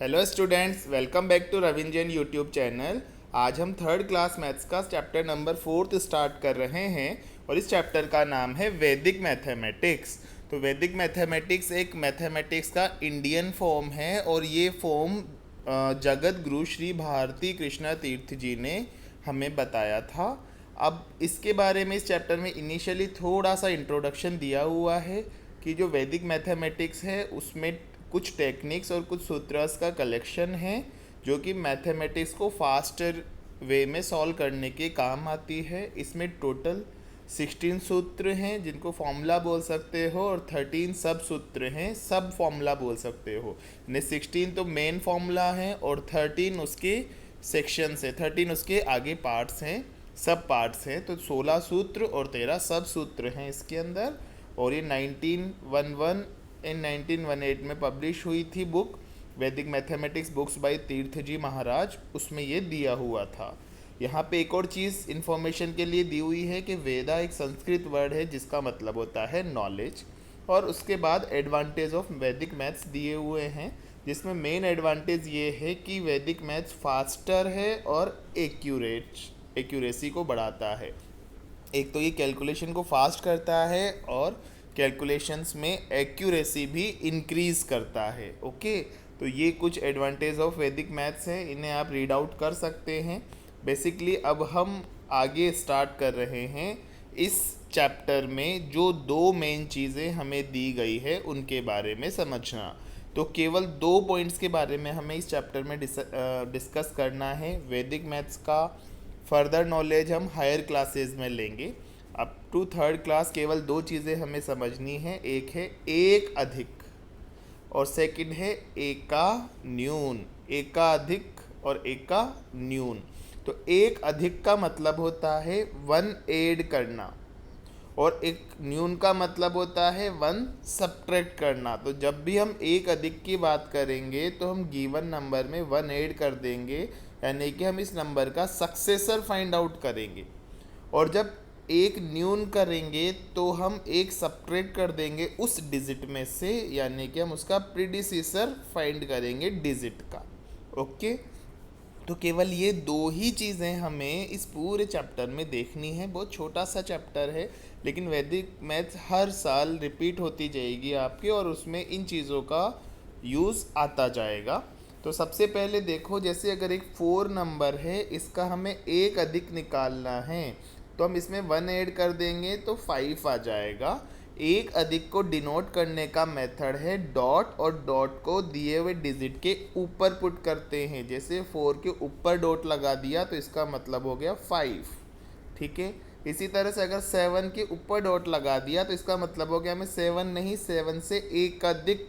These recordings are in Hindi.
Hello students, welcome back to Ravin Jain YouTube channel. आज हम थर्ड क्लास मैथ्स का चैप्टर नंबर 4 स्टार्ट कर रहे हैं और इस चैप्टर का नाम है वैदिक मैथमेटिक्स। तो वैदिक मैथमेटिक्स एक मैथमेटिक्स का इंडियन फॉर्म है और ये फॉर्म जगत गुरु श्री भारती कृष्णा तीर्थ जी ने हमें बताया था। अब इसके बारे में इस चैप्टर में इनिशियली थोड़ा सा इंट्रोडक्शन दिया हुआ है कि जो वैदिक मैथमेटिक्स है उसमें कुछ टेक्निक्स और कुछ सूत्रस का कलेक्शन है जो कि मैथमेटिक्स को फास्टर वे में सॉल्व करने के काम आती है। इसमें टोटल 16 सूत्र हैं जिनको फॉर्मूला बोल सकते हो और 13 सब सूत्र हैं, सब फॉर्मूला बोल सकते हो। ने 16 तो मेन फॉर्मूला है और 13 उसके सेक्शंस है, 13 उसके आगे पार्ट्स हैं, सब पार्ट्स हैं। तो 16 सूत्र और 13 सब सूत्र हैं इसके अंदर। और ये 1911 इन 1918 में पब्लिश हुई थी बुक वैदिक मैथमेटिक्स बुक्स बाय तीर्थ जी महाराज, उसमें ये दिया हुआ था। यहाँ पे एक और चीज़ इन्फॉर्मेशन के लिए दी हुई है कि वेदा एक संस्कृत वर्ड है जिसका मतलब होता है नॉलेज। और उसके बाद एडवांटेज ऑफ वैदिक मैथ्स दिए हुए हैं जिसमें मेन एडवांटेज ये है कि वैदिक मैथ्स फास्टर है और एक्यूरेसी को बढ़ाता है। एक तो ये कैलकुलेशन को फास्ट करता है और कैलकुलेशंस में एक्यूरेसी भी इंक्रीज करता है। ओके, तो ये कुछ एडवांटेज ऑफ वैदिक मैथ्स हैं, इन्हें आप रीड आउट कर सकते हैं। बेसिकली अब हम आगे स्टार्ट कर रहे हैं इस चैप्टर में जो दो मेन चीज़ें हमें दी गई है उनके बारे में समझना। तो केवल दो पॉइंट्स के बारे में हमें इस चैप्टर में डिस्कस करना है। वैदिक मैथ्स का फर्दर नॉलेज हम हायर क्लासेस में लेंगे। अप टू थर्ड क्लास केवल दो चीज़ें हमें समझनी है, एक है एक अधिक और सेकंड है एक का न्यून। एक का अधिक और एक का न्यून। तो एक अधिक का मतलब होता है वन ऐड करना और एक न्यून का मतलब होता है वन सब्ट्रैक्ट करना। तो जब भी हम एक अधिक की बात करेंगे तो हम गिवन नंबर में वन ऐड कर देंगे, यानी कि हम इस नंबर का सक्सेसर फाइंड आउट करेंगे। और जब एक न्यून करेंगे तो हम एक सब्ट्रैक्ट कर देंगे उस डिजिट में से, यानी कि हम उसका प्रीडिसेसर फाइंड करेंगे डिजिट का। ओके, तो केवल ये दो ही चीज़ें हमें इस पूरे चैप्टर में देखनी है। बहुत छोटा सा चैप्टर है लेकिन वैदिक मैथ्स हर साल रिपीट होती जाएगी आपके और उसमें इन चीज़ों का यूज़ आता जाएगा। तो सबसे पहले देखो, जैसे अगर एक 4 नंबर है, इसका हमें एक अधिक निकालना है तो हम इसमें वन ऐड कर देंगे तो 5 आ जाएगा। एक अधिक को डिनोट करने का मेथड है डॉट, और डॉट को दिए हुए डिजिट के ऊपर पुट करते हैं। जैसे 4 के ऊपर डॉट लगा दिया तो इसका मतलब हो गया 5। ठीक है, इसी तरह से अगर 7 के ऊपर डॉट लगा दिया तो इसका मतलब हो गया हमें 7 नहीं, 7 से एक अधिक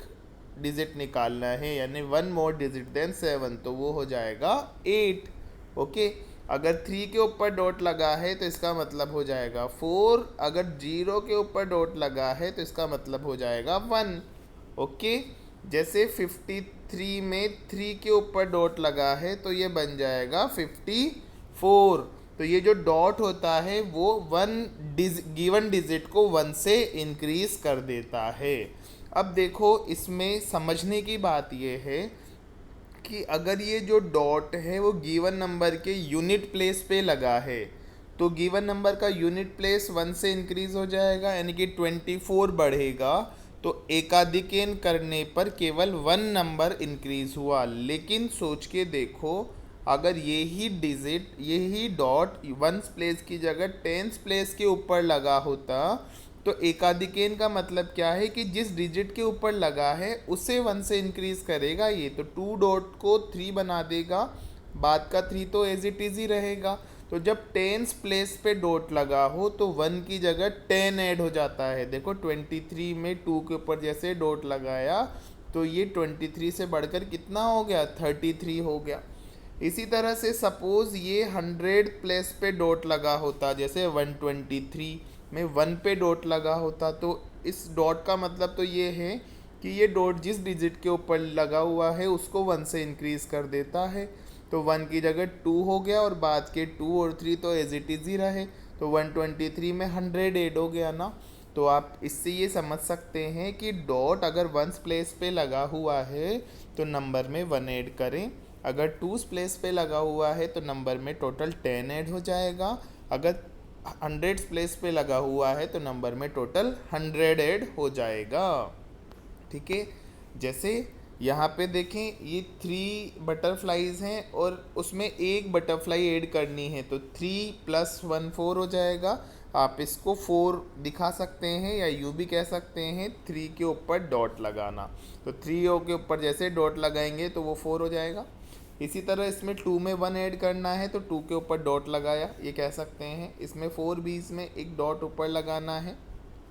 डिजिट निकालना है, यानी वन मोर डिजिट देन 7, तो वो हो जाएगा 8। ओके, अगर 3 के ऊपर डॉट लगा है तो इसका मतलब हो जाएगा 4। अगर 0 के ऊपर डॉट लगा है तो इसका मतलब हो जाएगा 1। ओके, जैसे 53 में 3 के ऊपर डॉट लगा है तो ये बन जाएगा 54। तो ये जो डॉट होता है वो गिवन डिजिट को 1 से इंक्रीज कर देता है। अब देखो, इसमें समझने की बात ये है कि अगर ये जो डॉट है वो गिवन नंबर के यूनिट प्लेस पे लगा है तो गिवन नंबर का यूनिट प्लेस 1 से इंक्रीज हो जाएगा, यानी कि 24 बढ़ेगा। तो एकाधिकेन करने पर केवल 1 नंबर इंक्रीज हुआ। लेकिन सोच के देखो, अगर यही डिजिट, यही डॉट 1 प्लेस की जगह 10 प्लेस के ऊपर लगा होता तो एकाधिकेन का मतलब क्या है कि जिस डिजिट के ऊपर लगा है उसे 1 से इंक्रीज करेगा ये, तो 2 डॉट को 3 बना देगा, बाद का 3 तो एज इट इज ही रहेगा। तो जब 10 प्लेस पे डॉट लगा हो तो 1 की जगह 10 ऐड हो जाता है। देखो 23 में 2 के ऊपर जैसे डॉट लगाया तो ये 23 से बढ़कर कितना हो गया, 33 हो गया। इसी तरह से सपोज ये 100 प्लेस पे डॉट लगा होता, जैसे 123 में 1 पे डॉट लगा होता, तो इस डॉट का मतलब तो ये है कि ये डॉट जिस डिजिट के ऊपर लगा हुआ है उसको 1 से इंक्रीज कर देता है। तो 1 की जगह 2 हो गया और बाद के 2 और 3 तो एज इट इज ही रहे, तो 123 में 100 ऐड हो गया ना। तो आप इससे ये समझ सकते हैं कि डॉट अगर वंस प्लेस पे लगा हुआ है तो नंबर में 1 ऐड करें, अगर टूस प्लेस पे लगा हुआ है तो नंबर में टोटल 10 ऐड हो जाएगा, अगर हंड्रेड्स प्लेस पे लगा हुआ है तो नंबर में टोटल 100 ऐड हो जाएगा। ठीक है, जैसे यहाँ पे देखें ये 3 बटरफ्लाईज हैं और उसमें एक बटरफ्लाई ऐड करनी है, तो 3 + 1 4 हो जाएगा। आप इसको 4 दिखा सकते हैं या यूँ भी कह सकते हैं 3 के ऊपर डॉट लगाना, तो 3 के ऊपर जैसे डॉट लगाएंगे तो वो 4 हो जाएगा। इसी तरह इसमें 2 में 1 ऐड करना है तो 2 के ऊपर डॉट लगाया, ये कह सकते हैं। इसमें 4 बीस में एक डॉट ऊपर लगाना है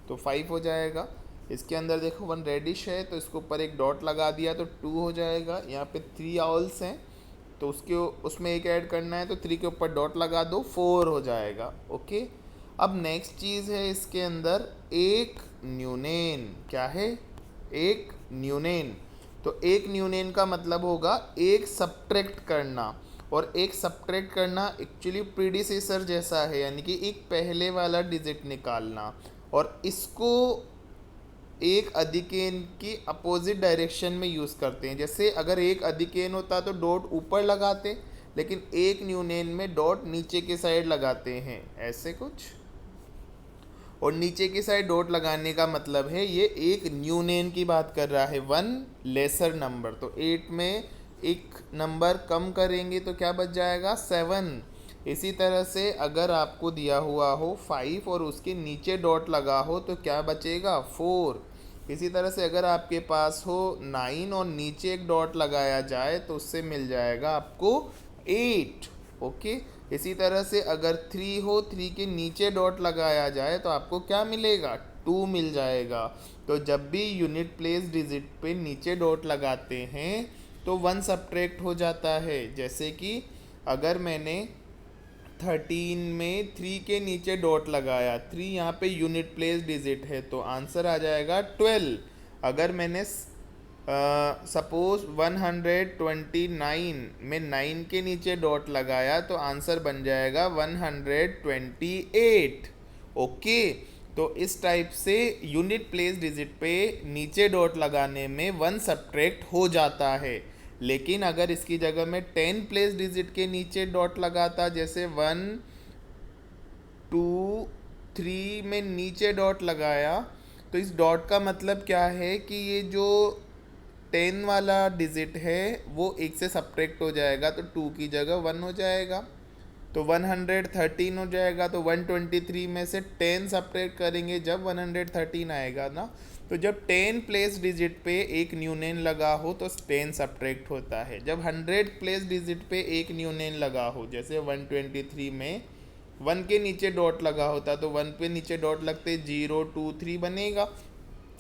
तो 5 हो जाएगा। इसके अंदर देखो 1 रेडिश है तो इसके ऊपर एक डॉट लगा दिया तो 2 हो जाएगा। यहाँ पे 3 आउल्स हैं तो उसमें एक ऐड करना है तो 3 के ऊपर डॉट लगा दो, 4 हो जाएगा। ओके, अब नेक्स्ट चीज़ है इसके अंदर एक न्यूनेन। क्या है? एक न्यूनेन। तो एक न्यूनेन का मतलब होगा एक सब्ट्रैक्ट करना, और एक सब्ट्रैक्ट करना एक्चुअली प्रीडिसेसर जैसा है, यानी कि एक पहले वाला डिजिट निकालना, और इसको एक अधिकेन की अपोजिट डायरेक्शन में यूज़ करते हैं। जैसे अगर एक अधिकेन होता तो डॉट ऊपर लगाते, लेकिन एक न्यूनेन में डॉट नीचे के साइड लगाते हैं, ऐसे कुछ। और नीचे की साइड डॉट लगाने का मतलब है ये एक न्यूनेन की बात कर रहा है, 1 लेसर नंबर। तो 8 में एक नंबर कम करेंगे तो क्या बच जाएगा? 7। इसी तरह से अगर आपको दिया हुआ हो 5 और उसके नीचे डॉट लगा हो तो क्या बचेगा? 4। इसी तरह से अगर आपके पास हो 9 और नीचे एक डॉट लगाया जाए तो उससे मिल जाएगा आपको 8। ओके, इसी तरह से अगर 3 हो, 3 के नीचे डॉट लगाया जाए तो आपको क्या मिलेगा? 2 मिल जाएगा। तो जब भी यूनिट प्लेस डिजिट पे नीचे डॉट लगाते हैं तो 1 सब्ट्रैक्ट हो जाता है। जैसे कि अगर मैंने 13 में 3 के नीचे डॉट लगाया, 3 यहाँ पे यूनिट प्लेस डिजिट है तो आंसर आ जाएगा 12। अगर मैंने सपोज 129 में 9 के नीचे डॉट लगाया तो आंसर बन जाएगा 128। ओके, तो इस टाइप से यूनिट प्लेस डिजिट पे नीचे डॉट लगाने में 1 सब्ट्रैक्ट हो जाता है। लेकिन अगर इसकी जगह में 10 प्लेस डिजिट के नीचे डॉट लगाता, जैसे 1 2 3 में नीचे डॉट लगाया, तो इस डॉट का मतलब क्या है कि ये जो 10 वाला डिजिट है वो 1 से सब्ट्रैक्ट हो जाएगा, तो 2 की जगह 1 हो जाएगा, तो 113 हो जाएगा। तो 123 में से 10 सब्ट्रैक्ट करेंगे जब 113 आएगा ना, तो जब 10 प्लेस डिजिट पे एक न्यूनेन लगा हो तो 10 सब्ट्रैक्ट होता है। जब 100 प्लेस डिजिट पे एक न्यूनेन लगा हो, जैसे 123 में 1 के नीचे डॉट लगा होता तो 1 पे नीचे डॉट लगते 0 2 3 बनेगा,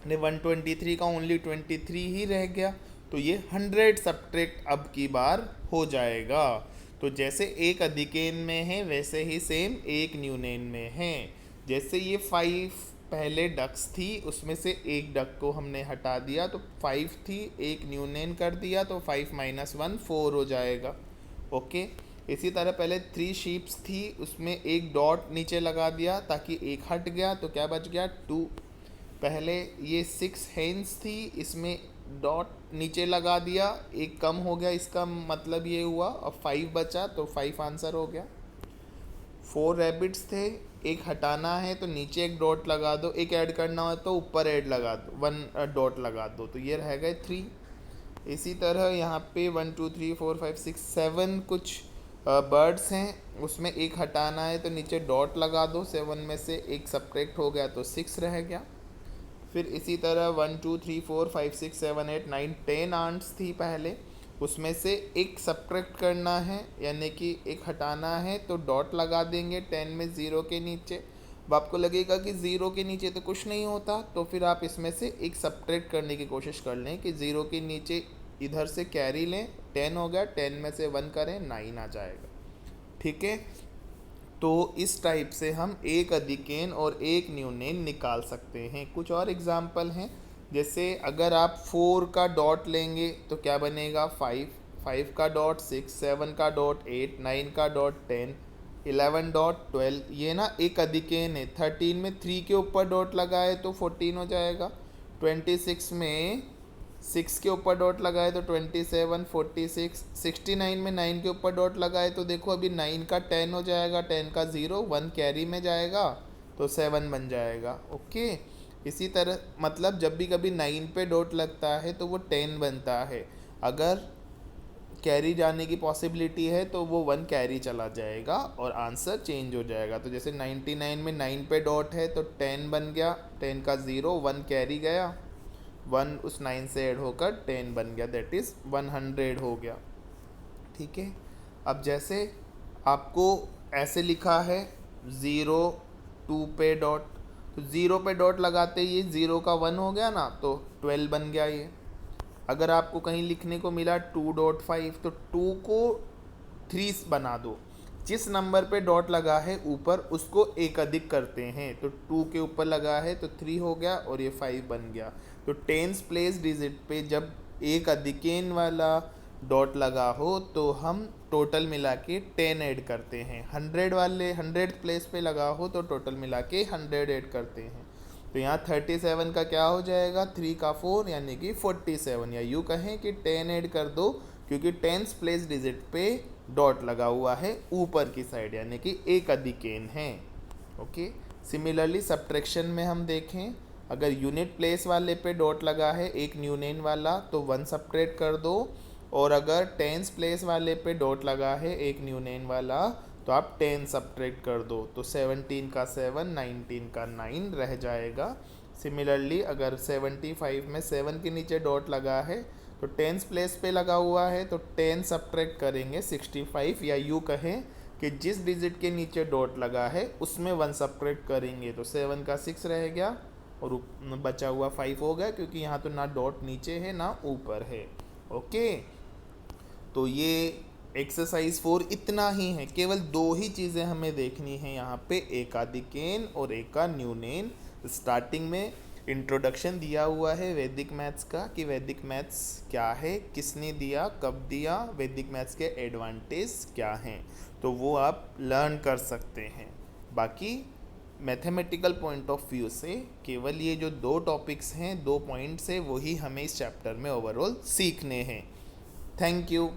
123 का ओनली 23 ही रह गया, तो ये 100 सब्ट्रैक्ट अब की बार हो जाएगा। तो जैसे एक अधिकेन में है वैसे ही सेम एक न्यूनेन में है। जैसे ये 5 पहले डक्स थी, उसमें से एक डक को हमने हटा दिया तो 5 थी, एक न्यूनेन कर दिया तो 5 - 1 4 हो जाएगा। ओके, इसी तरह पहले 3 शीप्स थी, उसमें एक डॉट नीचे लगा दिया ताकि एक हट गया तो क्या बच गया? 2। पहले ये 6 हेन्स थी, इसमें डॉट नीचे लगा दिया, एक कम हो गया, इसका मतलब ये हुआ, अब 5 बचा तो 5 आंसर हो गया। 4 रैबिट्स थे, एक हटाना है तो नीचे एक डॉट लगा दो, एक ऐड करना हो तो ऊपर ऐड लगा दो, 1 डॉट लगा दो, तो ये रह गए 3। इसी तरह यहाँ पे 1 2 3 4 5 6 7 कुछ बर्ड्स हैं, उसमें एक हटाना है तो नीचे डॉट लगा दो, 7 में से एक सब्ट्रैक्ट हो गया तो 6 रह गया। फिर इसी तरह 1 2 3 4 5 6 7 8 9 10 आंट्स थी पहले, उसमें से एक सब्ट्रैक्ट करना है यानी कि एक हटाना है तो डॉट लगा देंगे 10 में 0 के नीचे। अब आपको लगेगा कि 0 के नीचे तो कुछ नहीं होता, तो फिर आप इसमें से एक सब्ट्रैक्ट करने की कोशिश कर लें कि 0 के नीचे इधर से कैरी लें, 10 हो गया, 10 में से 1 करें 9 आ जाएगा। ठीक है, तो इस टाइप से हम एक अधिकेन और एक न्यूनेन निकाल सकते हैं। कुछ और एग्जाम्पल हैं, जैसे अगर आप 4 का डॉट लेंगे तो क्या बनेगा? 5 का डॉट 6, 7 का डॉट 8, 9 का डॉट 10, 11 डॉट 12, ये ना एक अधिकेन है। 13 में 3 के ऊपर डॉट लगाए तो 14 हो जाएगा। 26 में 6 के ऊपर डॉट लगाए तो 27, 46। 69 में 9 के ऊपर डॉट लगाए तो देखो अभी 9 का 10 हो जाएगा, 10 का 0, 1 कैरी में जाएगा तो 7 बन जाएगा। ओके, इसी तरह मतलब जब भी कभी 9 पे डॉट लगता है तो वो 10 बनता है। अगर कैरी जाने की पॉसिबिलिटी है तो वो 1 कैरी चला जाएगा और आंसर चेंज हो जाएगा। तो जैसे 99 में 9 पे डॉट है तो 10 बन गया, 10 का 0, 1 कैरी गया, 1 उस 9 से ऐड होकर 10 बन गया, दैट इज़ 100 हो गया। ठीक है, अब जैसे आपको ऐसे लिखा है 0 2 पे डॉट, तो 0 पे डॉट लगाते ही 0 का 1 हो गया ना, तो 12 बन गया ये। अगर आपको कहीं लिखने को मिला 2.5 तो 2 को 3 बना दो। जिस नंबर पे डॉट लगा है ऊपर उसको एक अधिक करते हैं, तो 2 के ऊपर लगा है तो 3 हो गया और ये 5 बन गया। तो टेंस प्लेस डिजिट पे जब एक अधिकेन वाला डॉट लगा हो तो हम टोटल मिला के 10 ऐड करते हैं। 100 वाले 100 प्लेस पे लगा हो तो टोटल मिला के 100 ऐड करते हैं। तो यहाँ 37 का क्या हो जाएगा, 3 का 4 यानी कि 47, या यूँ कहें कि 10 ऐड कर दो क्योंकि टेंस प्लेस डिजिट पे डॉट लगा हुआ है ऊपर की साइड यानी कि एक अधिकेन है। ओके, सिमिलरली सब्ट्रैक्शन में हम देखें, अगर यूनिट प्लेस वाले पे डॉट लगा है एक न्यूनेन वाला तो 1 सब्ट्रैक्ट कर दो, और अगर टेंस प्लेस वाले पे डॉट लगा है एक न्यूनेन वाला तो आप 10 सब्ट्रैक्ट कर दो, तो 17 का 7, 19 का 9 रह जाएगा। सिमिलरली अगर 75 में 7 के नीचे डॉट लगा है तो टेंस प्लेस पे लगा हुआ है तो 10 सब्ट्रैक्ट करेंगे 65, या यूँ कहें कि जिस डिजिट के नीचे डॉट लगा है उसमें 1 सब्ट्रैक्ट करेंगे तो 7 का 6 रह गया और बचा हुआ 5 हो गया, क्योंकि यहाँ तो ना डॉट नीचे है ना ऊपर है। ओके, तो ये एक्सरसाइज 4 इतना ही है, केवल 2 ही चीज़ें हमें देखनी है यहाँ पे, एक अधिकेन और एक का न्यूनेन। स्टार्टिंग में इंट्रोडक्शन दिया हुआ है वैदिक मैथ्स का कि वैदिक मैथ्स क्या है, किसने दिया, कब दिया, वैदिक मैथ्स के एडवांटेज क्या हैं, तो वो आप लर्न कर सकते हैं। बाकी मैथमेटिकल पॉइंट ऑफ व्यू से केवल ये जो 2 टॉपिक्स हैं, 2 पॉइंट्स हैं, वही हमें इस चैप्टर में ओवरऑल सीखने हैं। Thank you.